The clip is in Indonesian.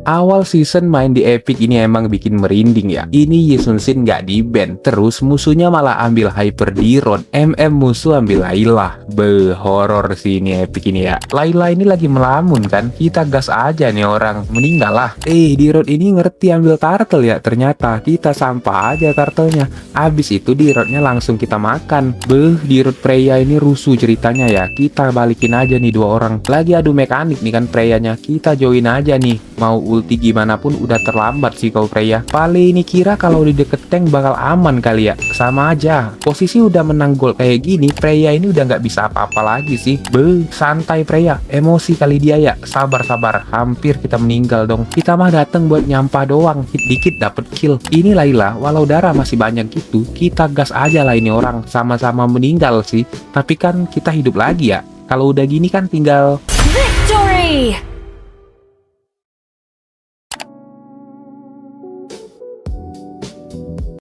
Awal season main di Epic ini emang bikin merinding ya. Ini Yi Sun-shin nggak di-ban, terus musuhnya malah ambil Hyper D-Rod, musuh ambil Layla. Horor sih ini Epic ini ya. Layla ini lagi melamun kan, kita gas aja nih orang, meninggal lah. D-Rod ini ngerti ambil turtle ya, ternyata kita sampah aja turtlenya. Abis itu D-Rodnya langsung kita makan. D-Rod Freya ini rusuh ceritanya ya. Kita balikin aja nih dua orang. Lagi adu mekanik nih kan Freyanya, kita join aja nih. Mau ulti gimana pun udah terlambat sih kalau Freya. Pali ini kira kalau di deket tank bakal aman kali ya. Sama aja, posisi udah menang gol kayak gini, Freya ini udah nggak bisa apa-apa lagi sih. Santai Freya, emosi kali dia ya. Sabar, hampir kita meninggal dong. Kita mah dateng buat nyampah doang, hit dikit dapet kill. Ini Layla, walau darah masih banyak gitu, kita gas aja lah ini orang. Sama-sama meninggal sih, tapi kan kita hidup lagi ya. Kalau udah gini kan tinggal Victory!